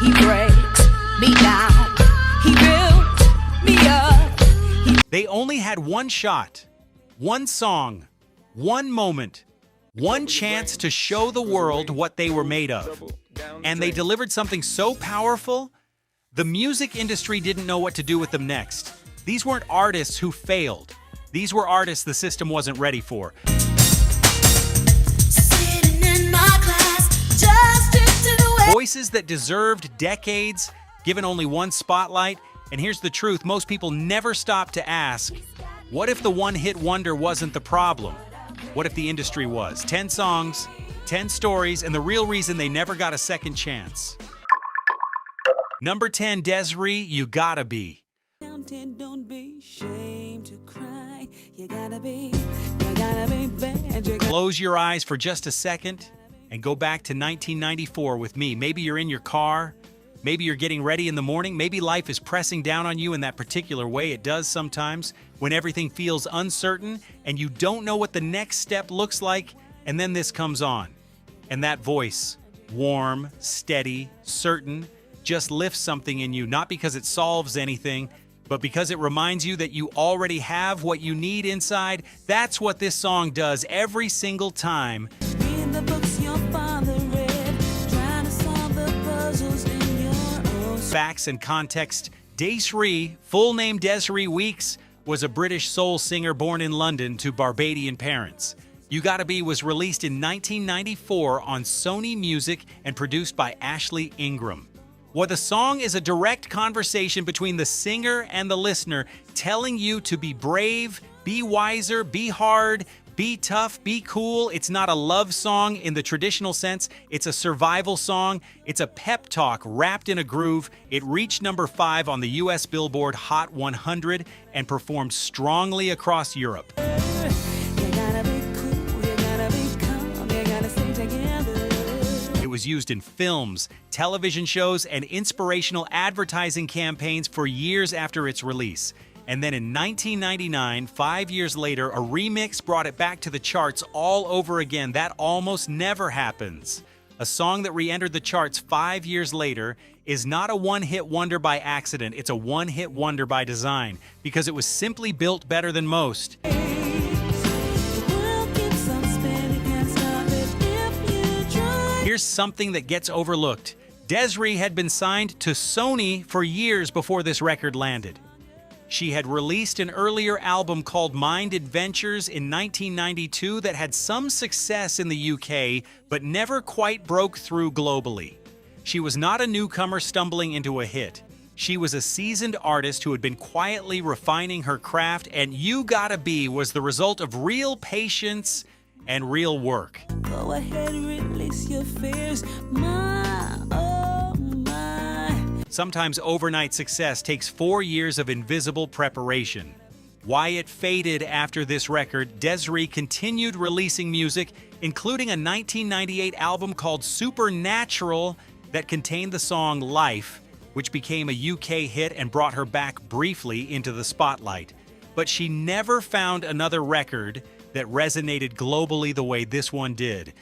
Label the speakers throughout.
Speaker 1: He breaks me down. He builds me up.
Speaker 2: They only had one shot, one song, one moment, one chance to show the world what they were made of. And they delivered something so powerful, the music industry didn't know what to do with them next. These weren't artists who failed. These were artists the system wasn't ready for. Voices that deserved decades, given only one spotlight. And here's the truth, most people never stop to ask, what if the one-hit wonder wasn't the problem? What if the industry was? 10 songs, 10 stories, and the real reason they never got a second chance. Number 10, Desiree, You Gotta Be.
Speaker 1: Don't be ashamed to cry. You gotta be bad.
Speaker 2: Close your eyes for just a second and go back to 1994 with me. Maybe you're in your car. Maybe you're getting ready in the morning. Maybe life is pressing down on you in that particular way it does sometimes, when everything feels uncertain and you don't know what the next step looks like, and then this comes on. And that voice, warm, steady, certain, just lifts something in you, not because it solves anything, but because it reminds you that you already have what you need inside. That's what this song does every single time.
Speaker 1: Read the books your father read, trying to solve the puzzles in your own.
Speaker 2: Facts and context. Desiree, full name Desiree Weeks, was a British soul singer born in London to Barbadian parents. You Gotta Be was released in 1994 on Sony Music and produced by Ashley Ingram. Well, the song is a direct conversation between the singer and the listener, telling you to be brave, be wiser, be hard, be tough, be cool. It's not a love song in the traditional sense. It's a survival song. It's a pep talk wrapped in a groove. It reached number 5 on the US Billboard Hot 100 and performed strongly across Europe. It was used in films, television shows, and inspirational advertising campaigns for years after its release. And then in 1999, 5 years later, a remix brought it back to the charts all over again. That almost never happens. A song that re-entered the charts 5 years later is not a one-hit wonder by accident. It's a one-hit wonder by design, because it was simply built better than most. Here's something that gets overlooked. Desiree had been signed to Sony for years before this record landed. She had released an earlier album called Mind Adventures in 1992 that had some success in the UK, but never quite broke through globally. She was not a newcomer stumbling into a hit. She was a seasoned artist who had been quietly refining her craft, and You Gotta Be was the result of real patience and real work.
Speaker 1: Go ahead, release your fears, my, oh my.
Speaker 2: Sometimes overnight success takes 4 years of invisible preparation. Why it faded after this record, Desiree continued releasing music, including a 1998 album called Supernatural that contained the song Life, which became a UK hit and brought her back briefly into the spotlight. But she never found another record that resonated globally the way this one did.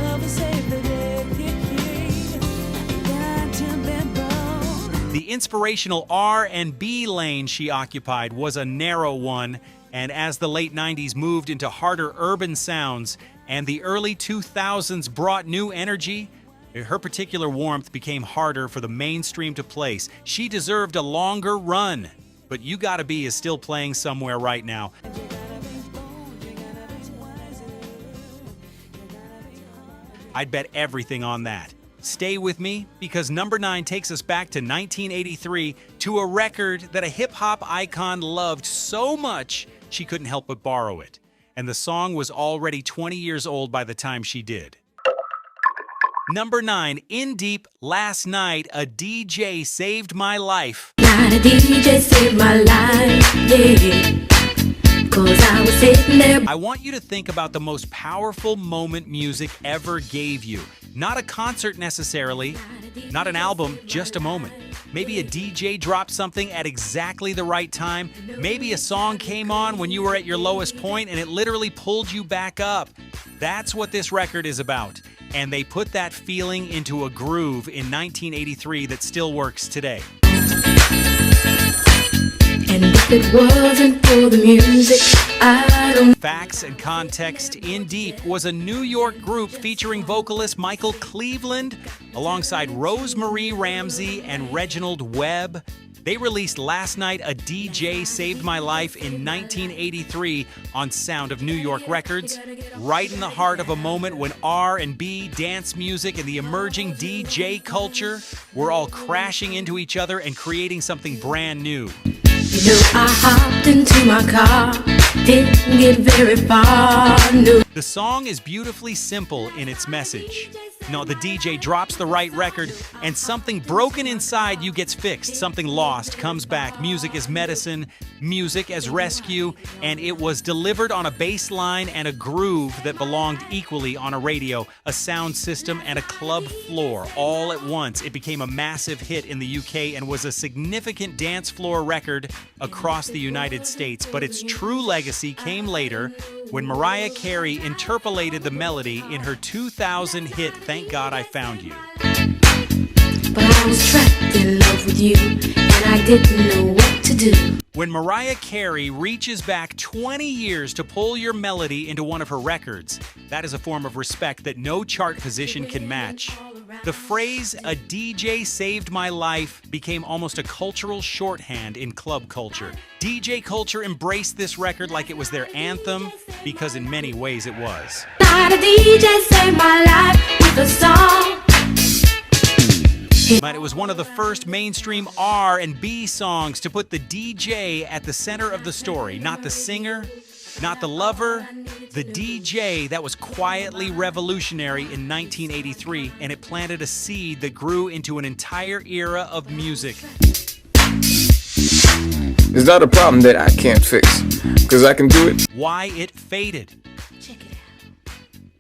Speaker 2: The inspirational R&B lane she occupied was a narrow one, and as the late 90s moved into harder urban sounds and the early 2000s brought new energy, her particular warmth became harder for the mainstream to place. She deserved a longer run, but You Gotta Be is still playing somewhere right now. I'd bet everything on that. Stay with me, because number 9 takes us back to 1983 to a record that a hip-hop icon loved so much she couldn't help but borrow it. And the song was already 20 years old by the time she did. Number 9, In Deep, Last Night, a DJ Saved My Life.
Speaker 3: Not a DJ saved my life, yeah. 'Cause I was sitting there.
Speaker 2: I want you to think about the most powerful moment music ever gave you. Not a concert necessarily, not an album, just a moment. Maybe a DJ dropped something at exactly the right time. Maybe a song came on when you were at your lowest point and it literally pulled you back up. That's what this record is about. and they put that feeling into a groove in 1983 that still works today.
Speaker 3: And if it wasn't for the music, I don't.
Speaker 2: Facts and Context In Deep was a New York group featuring vocalist Michael Cleveland alongside Rosemarie Ramsey and Reginald Webb. They released Last Night a DJ Saved My Life in 1983 on Sound of New York Records, right in the heart of a moment when R&B, dance music, and the emerging DJ culture were all crashing into each other and creating something brand new.
Speaker 3: You know, I hopped into my car, didn't get very far, no.
Speaker 2: The song is beautifully simple in its message. No, the DJ drops the right record, and something broken inside you gets fixed. Something lost comes back. Music is medicine, music as rescue, and it was delivered on a bass line and a groove that belonged equally on a radio, a sound system, and a club floor all at once. It became a massive hit in the UK and was a significant dance floor record across the United States, but its true legacy came later when Mariah Carey interpolated the melody in her 2000 hit Thank God I Found You.
Speaker 3: But I was trapped in love with you, and I didn't know what to do.
Speaker 2: When Mariah Carey reaches back 20 years to pull your melody into one of her records, that is a form of respect that no chart position can match. The phrase, "a DJ saved my life," became almost a cultural shorthand in club culture. DJ culture embraced this record like it was their anthem, because in many ways it was.
Speaker 3: Not a DJ saved my life with a song.
Speaker 2: But it was one of the first mainstream R&B songs to put the DJ at the center of the story, not the singer, not the lover, the DJ. That was quietly revolutionary in 1983, and it planted a seed that grew into an entire era of music.
Speaker 4: It's not a problem that I can't fix, because I can do it.
Speaker 2: Why it faded.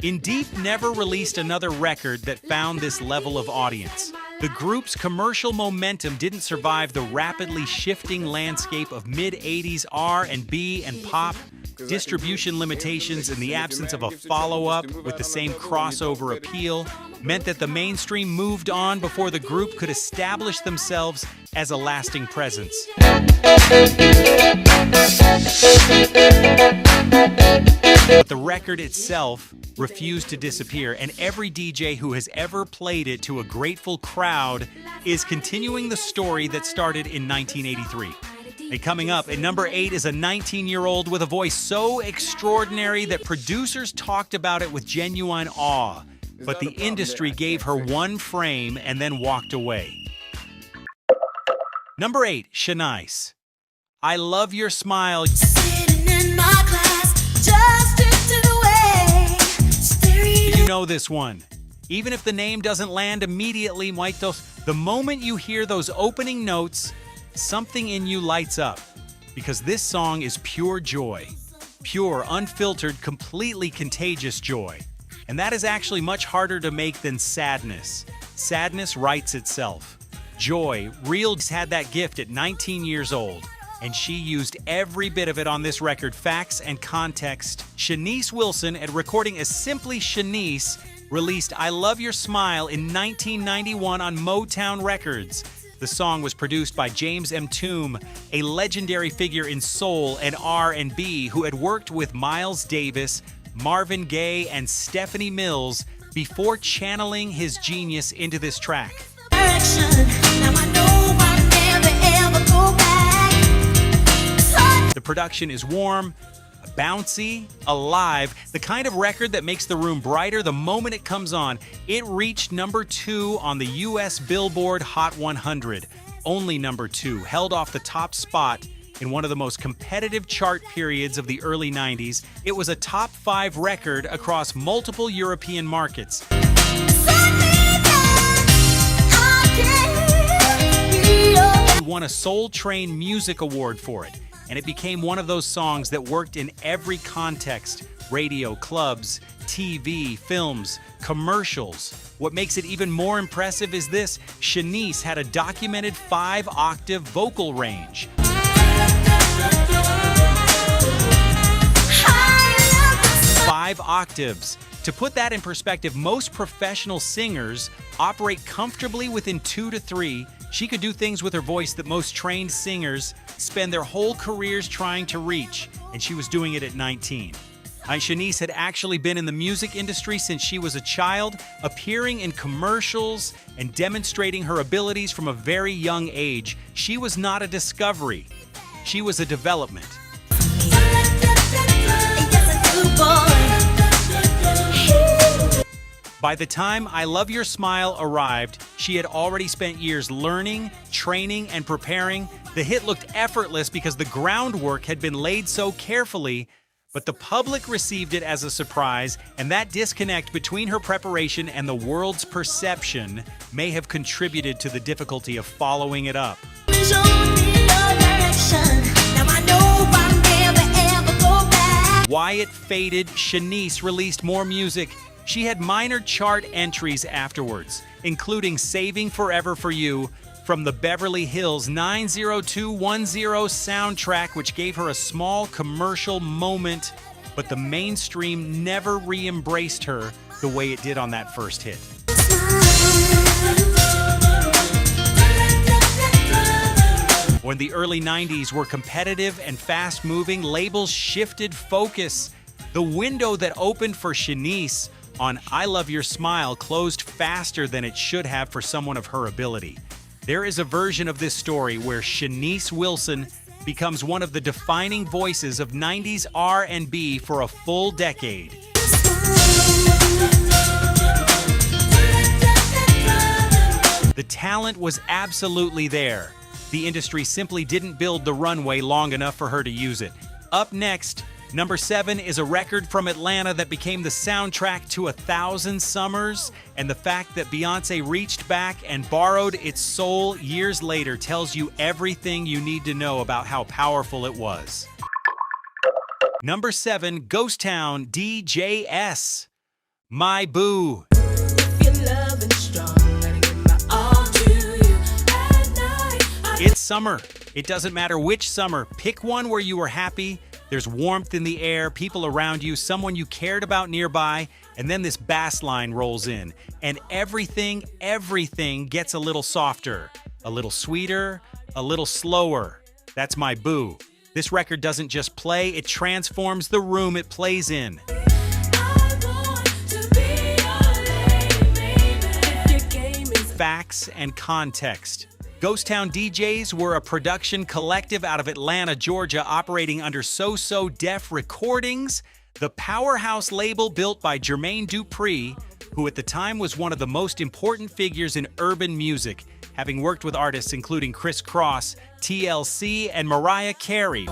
Speaker 2: In Deep never released another record that found this level of audience. The group's commercial momentum didn't survive the rapidly shifting landscape of mid-80s R&B and pop. Distribution limitations and the absence of a follow-up with the same crossover appeal meant that the mainstream moved on before the group could establish themselves as a lasting presence. But the record itself refused to disappear, and every DJ who has ever played it to a grateful crowd is continuing the story that started in 1983. And coming up, at number 8 is a 19-year-old with a voice so extraordinary that producers talked about it with genuine awe. But the industry gave her one frame and then walked away. Number 8, Shanice. I Love Your Smile.
Speaker 1: Sitting in my class, just drifting away, staring.
Speaker 2: You know this one. Even if the name doesn't land immediately, the moment you hear those opening notes, something in you lights up. Because this song is pure joy. Pure, unfiltered, completely contagious joy. And that is actually much harder to make than sadness. Sadness writes itself. Joy, real, had that gift at 19 years old, and she used every bit of it on this record. Facts and Context. Shanice Wilson, at recording as simply Shanice, released I Love Your Smile in 1991 on Motown Records. The song was produced by James M. Toome, a legendary figure in soul and R&B who had worked with Miles Davis, Marvin Gaye, and Stephanie Mills before channeling his genius into this track. The production is warm, bouncy, alive, the kind of record that makes the room brighter the moment it comes on. It reached number 2 on the US Billboard Hot 100, only number 2, held off the top spot in one of the most competitive chart periods of the early 90s. It was a top 5 record across multiple European markets. He won a Soul Train Music Award for it, and it became one of those songs that worked in every context: radio, clubs, TV, films, commercials. What makes it even more impressive is this: Shanice had a documented 5-octave vocal range. 5 octaves. To To put that in perspective, most professional singers operate comfortably within 2 to 3. She could do things with her voice that most trained singers spend their whole careers trying to reach, and she was doing it at 19. Shanice had actually been in the music industry since she was a child, appearing in commercials and demonstrating her abilities from a very young age. She was not a discovery. She was a development. By the time I Love Your Smile arrived, she had already spent years learning, training, and preparing. The hit looked effortless because the groundwork had been laid so carefully, but the public received it as a surprise, and that disconnect between her preparation and the world's perception may have contributed to the difficulty of following it up. Why it faded, Shanice released more music. She had minor chart entries afterwards, including Saving Forever for You from the Beverly Hills 90210 soundtrack, which gave her a small commercial moment, but the mainstream never re-embraced her the way it did on that first hit. When the early 90s were competitive and fast-moving, labels shifted focus. The window that opened for Shanice on I Love Your Smile closed faster than it should have for someone of her ability. There is a version of this story where Shanice Wilson becomes one of the defining voices of 90s R&B for a full decade. The talent was absolutely there. The industry simply didn't build the runway long enough for her to use it. Up next, number 7 is a record from Atlanta that became the soundtrack to 1,000 Summers, and the fact that Beyoncé reached back and borrowed its soul years later tells you everything you need to know about how powerful it was. Number 7, Ghost Town DJs, My Boo. It's summer. It doesn't matter which summer. Pick one where you were happy. There's warmth in the air, people around you, someone you cared about nearby, and then this bass line rolls in. And everything gets a little softer, a little sweeter, a little slower. That's My Boo. This record doesn't just play, it transforms the room it plays in. Facts and context. Ghost Town DJs were a production collective out of Atlanta, Georgia, operating under So Def Recordings, the powerhouse label built by Jermaine Dupri, who at the time was one of the most important figures in urban music, having worked with artists including Criss Cross, TLC, and Mariah Carey.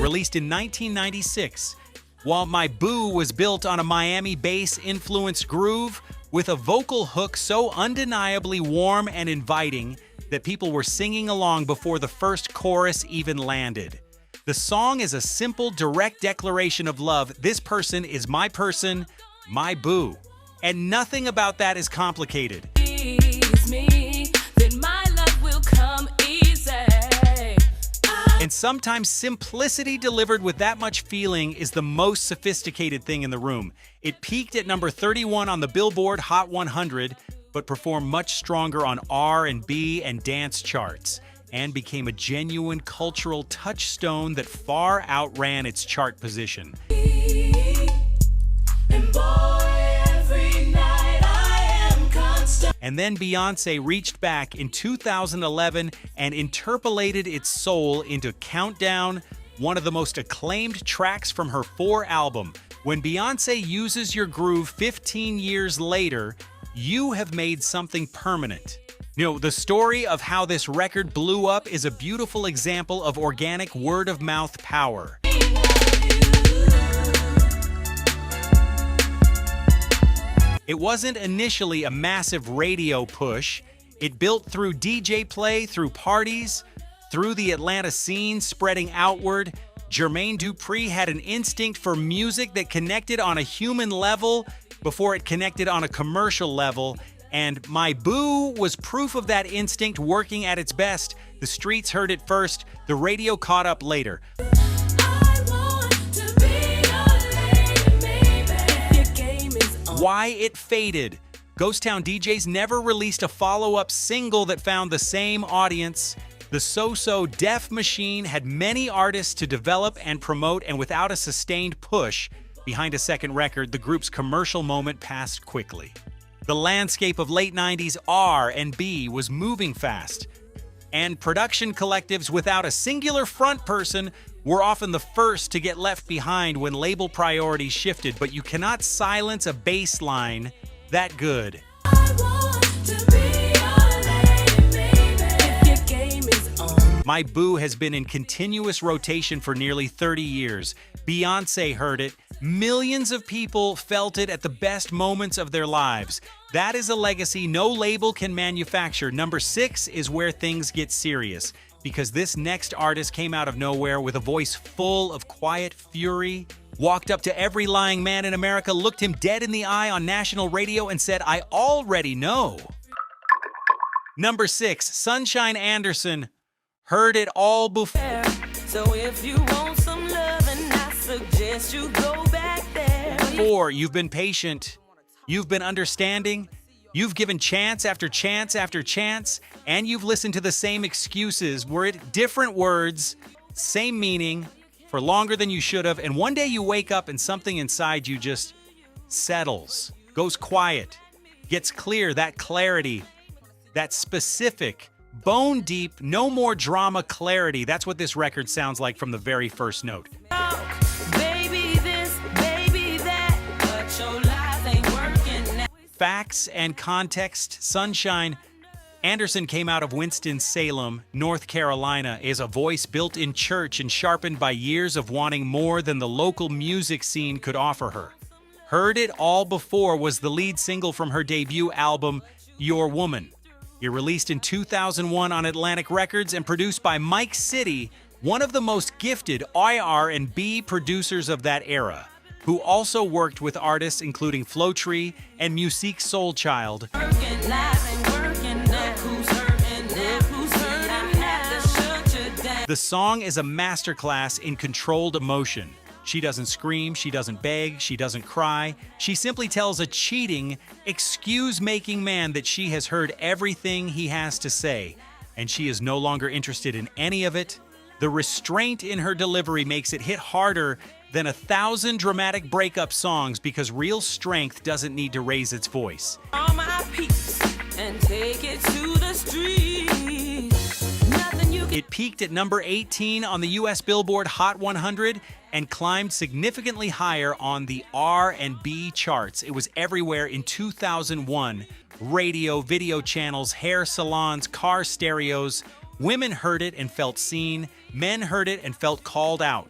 Speaker 2: Released in 1996, while My Boo was built on a Miami bass-influenced groove with a vocal hook so undeniably warm and inviting that people were singing along before the first chorus even landed. The song is a simple, direct declaration of love. This person is my person, my boo. And nothing about that is complicated. And sometimes simplicity delivered with that much feeling is the most sophisticated thing in the room. It peaked at number 31 on the Billboard Hot 100, but performed much stronger on R&B and dance charts, and became a genuine cultural touchstone that far outran its chart position. And then Beyoncé reached back in 2011 and interpolated its soul into Countdown, one of the most acclaimed tracks from her 4 album. When Beyoncé uses your groove 15 years later, you have made something permanent. You know, the story of how this record blew up is a beautiful example of organic word-of-mouth power. It wasn't initially a massive radio push. It built through DJ play, through parties, through the Atlanta scene, spreading outward. Jermaine Dupri had an instinct for music that connected on a human level before it connected on a commercial level. And My Boo was proof of that instinct working at its best. The streets heard it first, the radio caught up later. Why It Faded. Ghost Town DJs never released a follow-up single that found the same audience. The So-So Def Machine had many artists to develop and promote, and without a sustained push behind a second record, the group's commercial moment passed quickly. The landscape of late 90s R&B was moving fast, and production collectives without a singular front person were often the first to get left behind when label priorities shifted. But you cannot silence a bass line that good. My Boo has been in continuous rotation for nearly 30 years. Beyoncé heard it. Millions of people felt it at the best moments of their lives. That is a legacy no label can manufacture. Number 6 is where things get serious, because this next artist came out of nowhere with a voice full of quiet fury, walked up to every lying man in America, looked him dead in the eye on national radio, and said, "I already know." Number 6, Sunshine Anderson, Heard It All Before.
Speaker 1: So if you want some love, and I suggest you go back there.
Speaker 2: You've been patient, you've been understanding, you've given chance after chance after chance, and you've listened to the same excuses, different words, same meaning, for longer than you should have, and one day you wake up and something inside you just settles, goes quiet, gets clear, that clarity, that specific, bone deep, no more drama clarity. That's what this record sounds like from the very first note.
Speaker 1: Baby this, baby that, but your lies ain't working now.
Speaker 2: Facts and context. Sunshine Anderson came out of Winston-Salem, North Carolina, as a voice built in church and sharpened by years of wanting more than the local music scene could offer her. Heard It All Before was the lead single from her debut album, Your Woman. It released in 2001 on Atlantic Records and produced by Mike City, one of the most gifted R&B producers of that era, who also worked with artists including Flowtree and Musique Soulchild. The song is a masterclass in controlled emotion. She doesn't scream, she doesn't beg, she doesn't cry. She simply tells a cheating, excuse-making man that she has heard everything he has to say, and she is no longer interested in any of it. The restraint in her delivery makes it hit harder than 1,000 dramatic breakup songs, because real strength doesn't need to raise its voice.
Speaker 1: All my peace and take it to the streets. Nothing you
Speaker 2: It peaked at number 18 on the US Billboard Hot 100 and climbed significantly higher on the R&B charts. It was everywhere in 2001. Radio, video channels, hair salons, car stereos. Women heard it and felt seen. Men heard it and felt called out.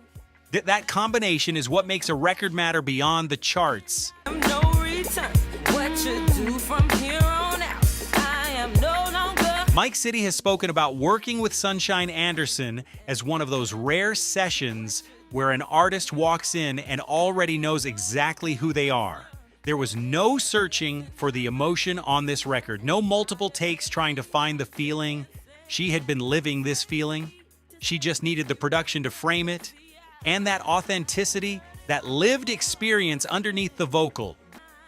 Speaker 2: That combination is what makes a record matter beyond the charts.
Speaker 1: no return. What you do from here on out, I am no longer.
Speaker 2: Mike City has spoken about working with Sunshine Anderson as one of those rare sessions where an artist walks in and already knows exactly who they are. There was no searching for the emotion on this record, no multiple takes trying to find the feeling. She had been living this feeling. She just needed the production to frame it. And that authenticity, that lived experience underneath the vocal,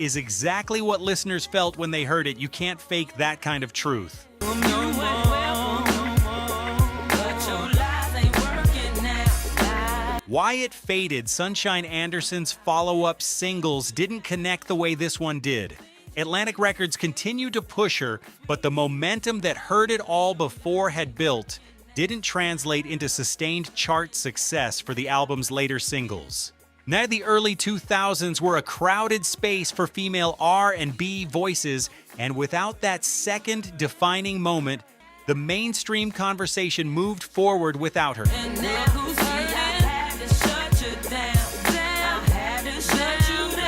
Speaker 2: is exactly what listeners felt when they heard it. You can't fake that kind of truth. Why It Faded, Sunshine Anderson's follow-up singles didn't connect the way this one did. Atlantic Records continued to push her, but the momentum that Heard It All Before had built didn't translate into sustained chart success for the album's later singles. Now the early 2000s were a crowded space for female R&B voices, and without that second defining moment, the mainstream conversation moved forward without her.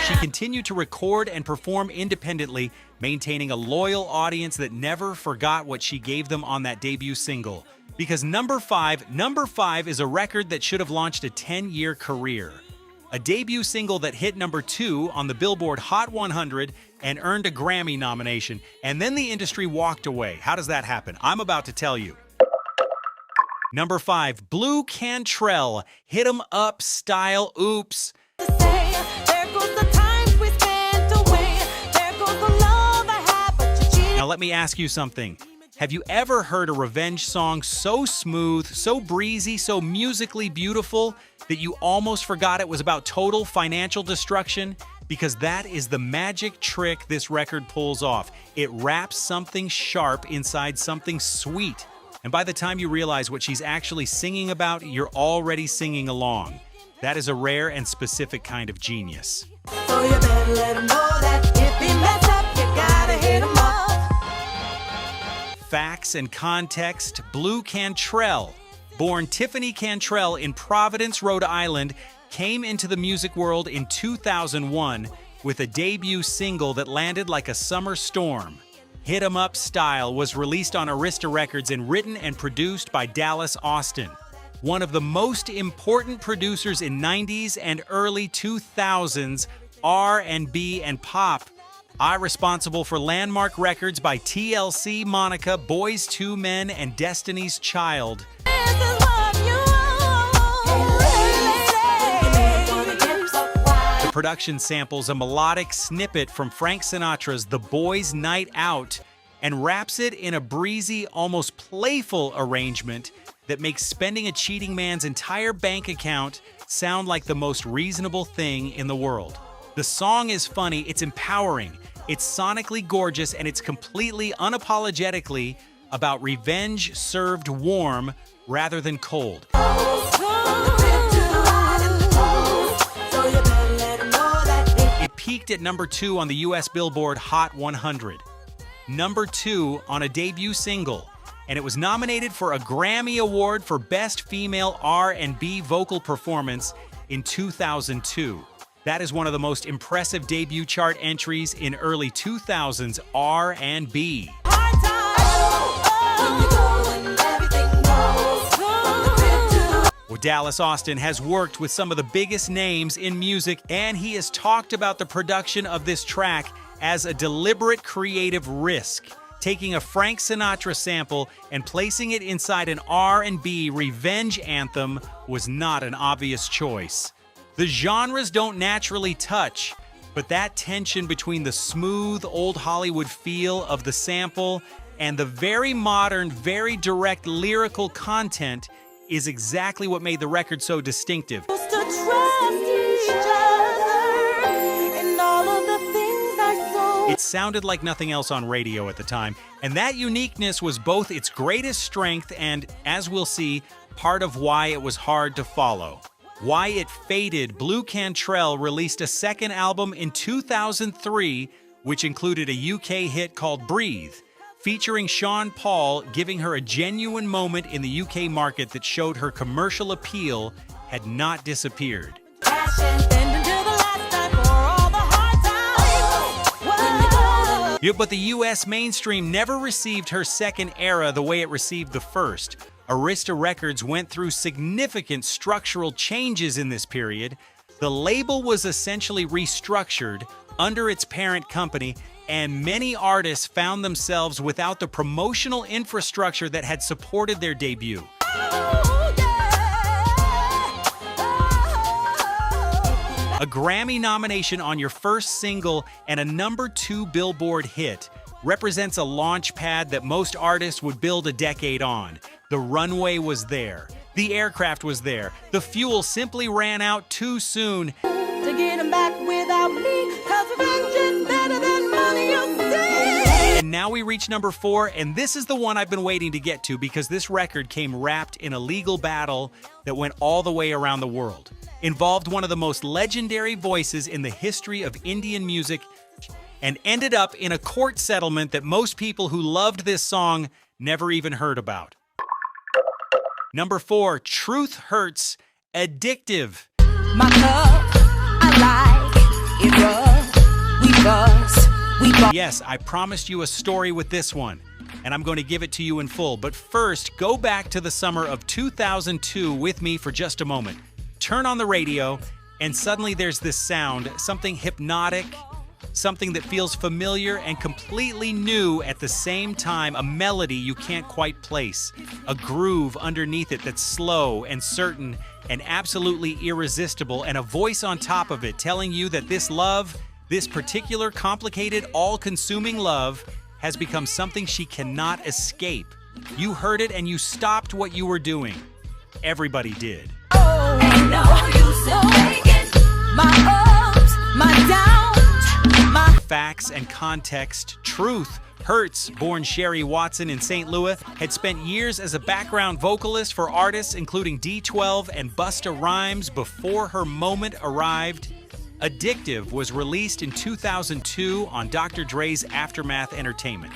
Speaker 2: She continued to record and perform independently, maintaining a loyal audience that never forgot what she gave them on that debut single. Because number five is a record that should have launched a 10-year career. A debut single that hit number 2 on the Billboard Hot 100 and earned a Grammy nomination. And then the industry walked away. How does that happen? I'm about to tell you. Number 5, Blue Cantrell, Hit 'em Up Style Oops. let me ask you something. Have you ever heard a revenge song so smooth, so breezy, so musically beautiful that you almost forgot it was about total financial destruction? Because that is the magic trick this record pulls off. It wraps something sharp inside something sweet. And by the time you realize what she's actually singing about, you're already singing along. That is a rare and specific kind of genius.
Speaker 1: So you better let him know that if he mess up, you gotta hit him up.
Speaker 2: Facts and context. Blue Cantrell, born Tiffany Cantrell in Providence, Rhode Island, came into the music world in 2001 with a debut single that landed like a summer storm. Hit 'em Up Style was released on Arista Records and written and produced by Dallas Austin, one of the most important producers in 90s and early 2000s R&B and pop. Responsible for landmark records by TLC, Monica, Boyz II Men, and Destiny's Child.
Speaker 1: This is what you want.
Speaker 2: The production samples a melodic snippet from Frank Sinatra's The Boys' Night Out and wraps it in a breezy, almost playful arrangement that makes spending a cheating man's entire bank account sound like the most reasonable thing in the world. The song is funny, it's empowering, it's sonically gorgeous, and it's completely unapologetically about revenge served warm rather than cold. It peaked at number 2 on the US Billboard Hot 100, number 2 on a debut single, and it was nominated for a Grammy Award for Best Female R&B Vocal Performance in 2002. That is one of the most impressive debut chart entries in early 2000s R&B. Well, Dallas Austin has worked with some of the biggest names in music, and he has talked about the production of this track as a deliberate creative risk. Taking a Frank Sinatra sample and placing it inside an R&B revenge anthem was not an obvious choice. The genres don't naturally touch, but that tension between the smooth old Hollywood feel of the sample and the very modern, very direct lyrical content is exactly what made the record so distinctive.
Speaker 1: Used to trust each other and all of the things I saw.
Speaker 2: It sounded like nothing else on radio at the time, and that uniqueness was both its greatest strength and, as we'll see, part of why it was hard to follow. Why it faded, Blue Cantrell released a second album in 2003, which included a UK hit called Breathe, featuring Sean Paul, giving her a genuine moment in the UK market that showed her commercial appeal had not disappeared. Yeah, but the US mainstream never received her second era the way it received the first. Arista Records went through significant structural changes in this period. The label was essentially restructured under its parent company, and many artists found themselves without the promotional infrastructure that had supported their debut. A Grammy nomination on your first single and a number 2 Billboard hit represents a launch pad that most artists would build a decade on. The runway was there. The aircraft was there. The fuel simply ran out too soon.
Speaker 1: To get him back without me, 'cause revenge is better than money, you see.
Speaker 2: And now we reach number 4, and this is the one I've been waiting to get to because this record came wrapped in a legal battle that went all the way around the world. Involved one of the most legendary voices in the history of Indian music, and ended up in a court settlement that most people who loved this song never even heard about. Number 4, Truth Hurts, Addictive.
Speaker 1: My love, I like it rough. We bust, we bust.
Speaker 2: Yes, I promised you a story with this one, and I'm going to give it to you in full. But first, go back to the summer of 2002 with me for just a moment. Turn on the radio, and suddenly there's this sound, something hypnotic, something that feels familiar and completely new at the same time, a melody you can't quite place, a groove underneath it that's slow and certain and absolutely irresistible, and a voice on top of it telling you that this love, this particular complicated, all-consuming love, has become something she cannot escape. You heard it and you stopped what you were doing. Everybody did.
Speaker 1: Ain't no use in faking my ups, my downs, my
Speaker 2: Facts and context. Truth Hurts, born Sherry Watson in St. Louis, had spent years as a background vocalist for artists including D12 and Busta Rhymes before her moment arrived. Addictive was released in 2002 on Dr. Dre's Aftermath Entertainment.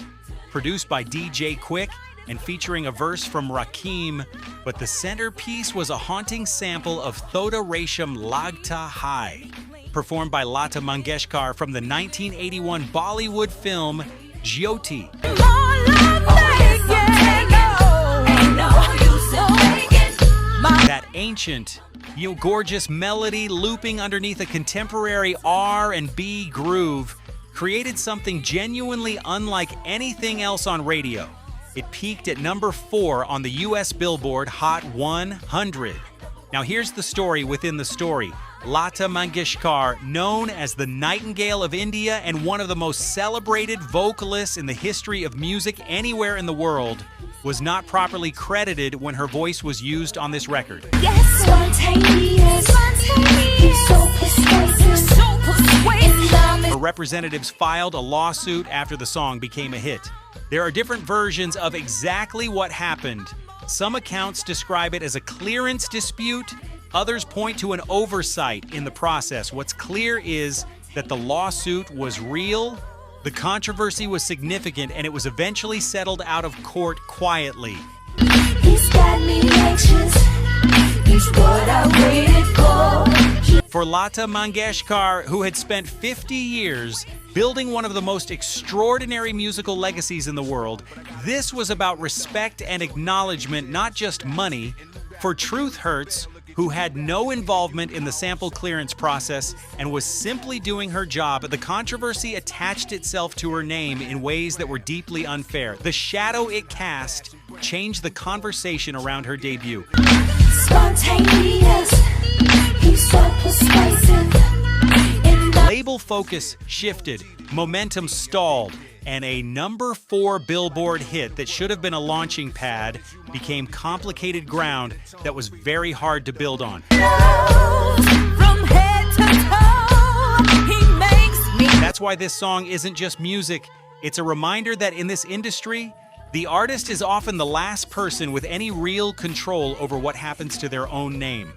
Speaker 2: Produced by DJ Quick and featuring a verse from Rakim, but the centerpiece was a haunting sample of Thoda Resham Lagta Hai, performed by Lata Mangeshkar from the 1981 Bollywood film Jyoti. That ancient, gorgeous melody looping underneath a contemporary R&B groove created something genuinely unlike anything else on radio. It peaked at number 4 on the US Billboard Hot 100. Now here's the story within the story. Lata Mangeshkar, known as the Nightingale of India and one of the most celebrated vocalists in the history of music anywhere in the world, was not properly credited when her voice was used on this record.
Speaker 3: Yes, spontaneous. He's so persuasive.
Speaker 2: Her representatives filed a lawsuit after the song became a hit. There are different versions of exactly what happened. Some accounts describe it as a clearance dispute. Others point to an oversight in the process. What's clear is that the lawsuit was real, the controversy was significant, and it was eventually settled out of court quietly.
Speaker 3: He's got me anxious. He's what I waited for.
Speaker 2: For Lata Mangeshkar, who had spent 50 years building one of the most extraordinary musical legacies in the world, this was about respect and acknowledgement, not just money. For Truth Hurts, who had no involvement in the sample clearance process and was simply doing her job, the controversy attached itself to her name in ways that were deeply unfair. The shadow it cast changed the conversation around her debut.
Speaker 3: Spontaneous. He's so persuasive.
Speaker 2: Label focus shifted, momentum stalled, and a number 4 Billboard hit that should have been a launching pad became complicated ground that was very hard to build on.
Speaker 1: from head to toe, he makes me.
Speaker 2: That's why this song isn't just music. It's a reminder that in this industry, the artist is often the last person with any real control over what happens to their own name.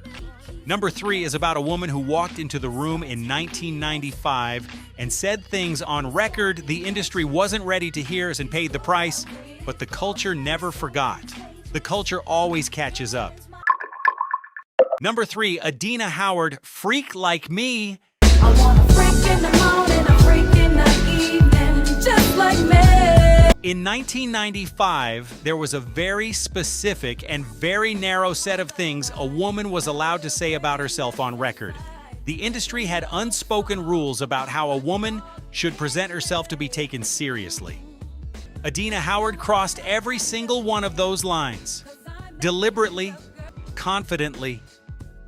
Speaker 2: Number 3 is about a woman who walked into the room in 1995 and said things on record the industry wasn't ready to hear and paid the price, but the culture never forgot. The culture always catches up. Number 3, Adina Howard, Freak Like Me.
Speaker 1: I want a freak in the morning, a freak in the evening, just like me.
Speaker 2: In 1995, there was a very specific and very narrow set of things a woman was allowed to say about herself on record. The industry had unspoken rules about how a woman should present herself to be taken seriously. Adina Howard crossed every single one of those lines, deliberately, confidently,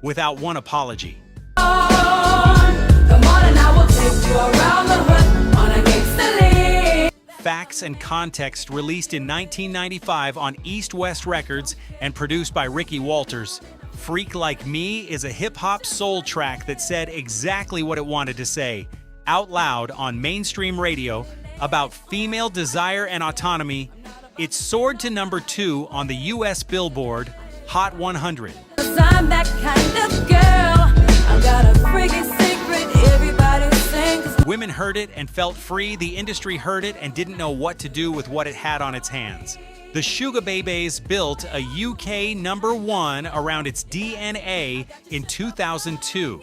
Speaker 2: without one apology.
Speaker 1: Come on and I will take you around the hood on a gangsta lean.
Speaker 2: Facts and Context, released in 1995 on East West Records and produced by Ricky Walters. Freak Like Me is a hip-hop soul track that said exactly what it wanted to say, out loud on mainstream radio, about female desire and autonomy. It soared to number 2 on the US Billboard Hot 100.
Speaker 1: 'Cause I'm that kind of girl. I got a freaky secret, everybody sings.
Speaker 2: Women heard it and felt free. The industry heard it and didn't know what to do with what it had on its hands. The Sugar Babies built a UK number 1 around its DNA in 2002.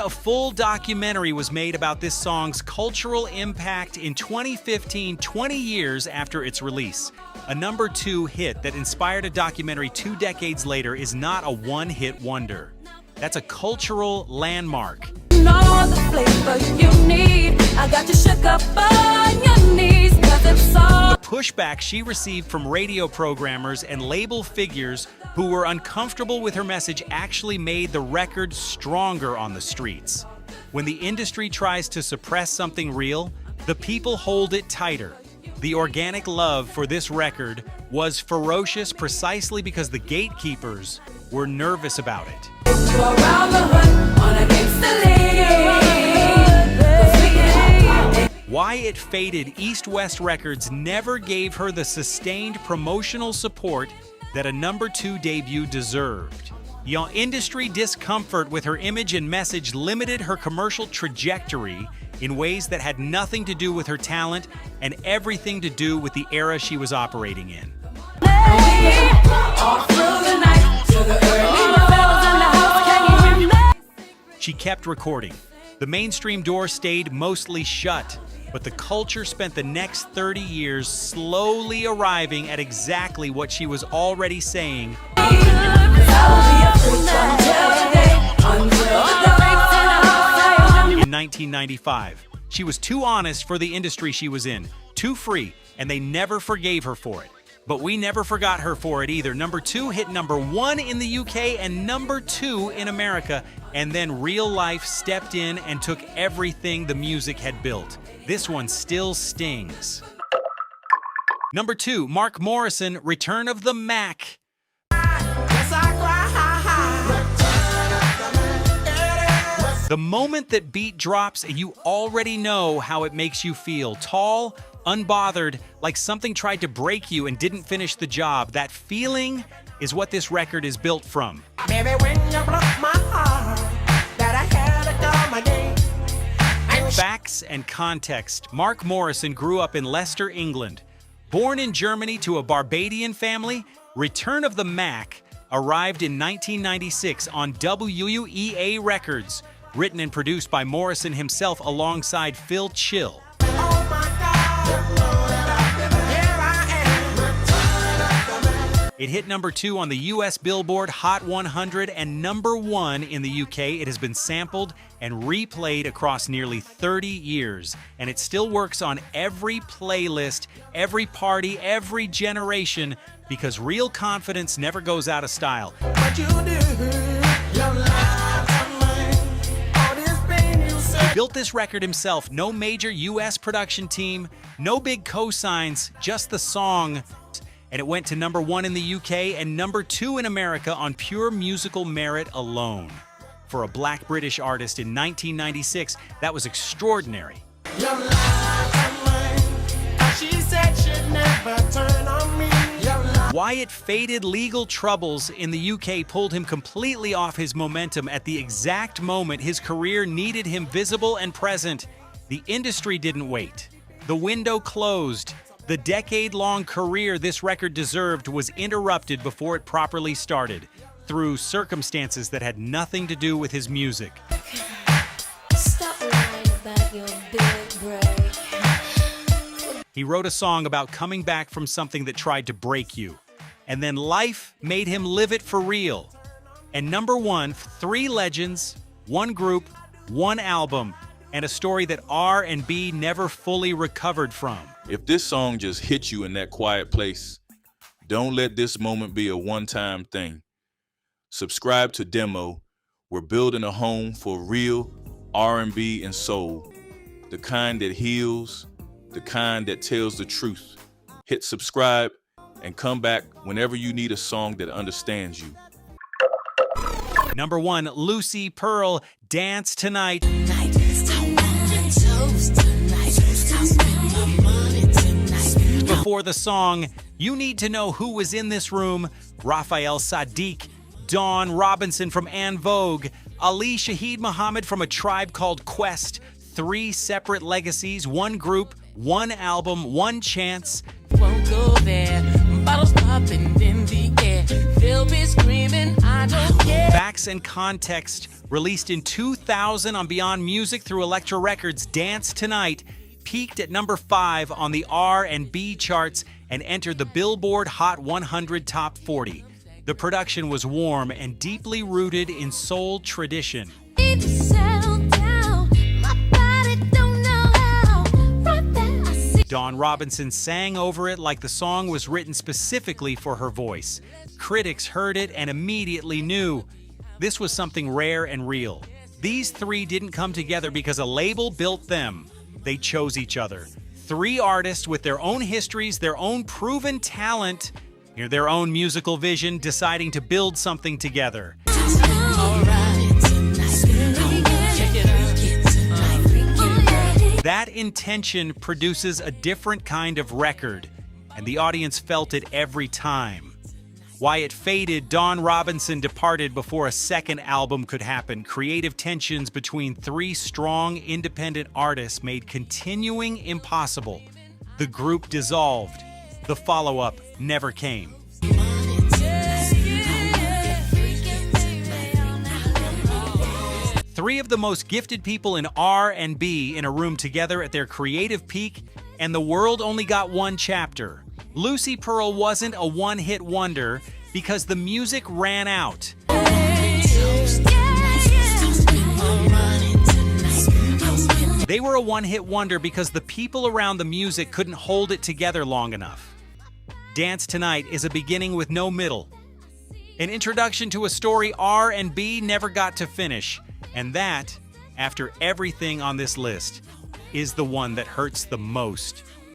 Speaker 2: A full documentary was made about this song's cultural impact in 2015, 20 years after its release. A number 2 hit that inspired a documentary 2 decades later is not a one-hit wonder. That's a cultural landmark.
Speaker 1: All the flavor you need. I got you shook up on your knees, 'cause it's all.
Speaker 2: The pushback she received from radio programmers and label figures who were uncomfortable with her message actually made the record stronger on the streets. When the industry tries to suppress something real, the people hold it tighter. The organic love for this record was ferocious precisely because the gatekeepers were nervous about it.
Speaker 1: Around the hood on a gangsta league.
Speaker 2: Why It Faded, East West Records never gave her the sustained promotional support that a #2 debut deserved. Industry discomfort with her image and message limited her commercial trajectory in ways that had nothing to do with her talent and everything to do with the era she was operating in. She kept recording. The mainstream door stayed mostly shut, but the culture spent the next 30 years slowly arriving at exactly what she was already saying. In 1995, she was too honest for the industry she was in, too free, and they never forgave her for it. But we never forgot her for it either. #2 hit #1 in the UK and #2 in America, and then real life stepped in and took everything the music had built. This one still stings. #2, Mark Morrison, Return of the Mac. The moment that beat drops, you already know how it makes you feel. Tall, unbothered, like something tried to break you and didn't finish the job. That feeling is what this record is built from.
Speaker 1: Baby, when you broke my heart, that I had to come again.
Speaker 2: Facts and context. Mark Morrison grew up in Leicester, England. Born in Germany to a Barbadian family, Return of the Mac arrived in 1996 on WEA Records, written and produced by Morrison himself alongside Phil Chill.
Speaker 1: Oh my God, here I am.
Speaker 2: It hit #2 on the US Billboard Hot 100 and #1 in the UK. It has been sampled and replayed across nearly 30 years, and it still works on every playlist, every party, every generation, because real confidence never goes out of style.
Speaker 1: What you do, your life of mine, all this pain you say.
Speaker 2: He built this record himself. No major US production team, no big cosigns, just the song. And it went to #1 in the UK and #2 in America on pure musical merit alone. For a black British artist in 1996, that was extraordinary.
Speaker 1: Your life of mine, she said she'd never turn on me. Your life.
Speaker 2: Why It Faded, legal troubles in the UK pulled him completely off his momentum at the exact moment his career needed him visible and present. The industry didn't wait. The window closed. The decade-long career this record deserved was interrupted before it properly started, through circumstances that had nothing to do with his music.
Speaker 3: Stop lying about your big break.
Speaker 2: He wrote a song about coming back from something that tried to break you, and then life made him live it for real. And #1, 3 legends, 1 group, 1 album, and a story that R&B never fully recovered from.
Speaker 5: If this song just hit you in that quiet place, don't let this moment be a one-time thing. Subscribe to Demo. We're building a home for real R&B and soul. The kind that heals, the kind that tells the truth. Hit subscribe and come back whenever you need a song that understands you.
Speaker 2: #1, Lucy Pearl, Dance Tonight. Before the song, you need to know who was in this room. Raphael Sadiq, Dawn Robinson from En Vogue, Ali Shaheed Muhammad from A Tribe Called Quest. 3 separate legacies, 1 group, 1 album, 1 chance.
Speaker 6: Won't go there. Bottles popping in the air. They'll be screaming, I don't care.
Speaker 2: Facts and context. Released in 2000 on Beyond Music through Elektra Records, Dance Tonight peaked at #5 on the R&B charts and entered the Billboard Hot 100 Top 40. The production was warm and deeply rooted in soul tradition. Dawn Robinson sang over it like the song was written specifically for her voice. Critics heard it and immediately knew this was something rare and real. These 3 didn't come together because a label built them. They chose each other. 3 artists with their own histories, their own proven talent, their own musical vision, deciding to build something together. That intention produces a different kind of record, and the audience felt it every time. Why it faded, Dawn Robinson departed before a second album could happen. Creative tensions between 3 strong, independent artists made continuing impossible. The group dissolved. The follow-up never came. Three of the most gifted people in R&B in a room together at their creative peak, and the world only got one chapter. Lucy Pearl wasn't a one-hit wonder because the music ran out. They were a one-hit wonder because the people around the music couldn't hold it together long enough. Dance Tonight is a beginning with no middle. An introduction to a story R&B never got to finish. And that, after everything on this list, is the one that hurts the most.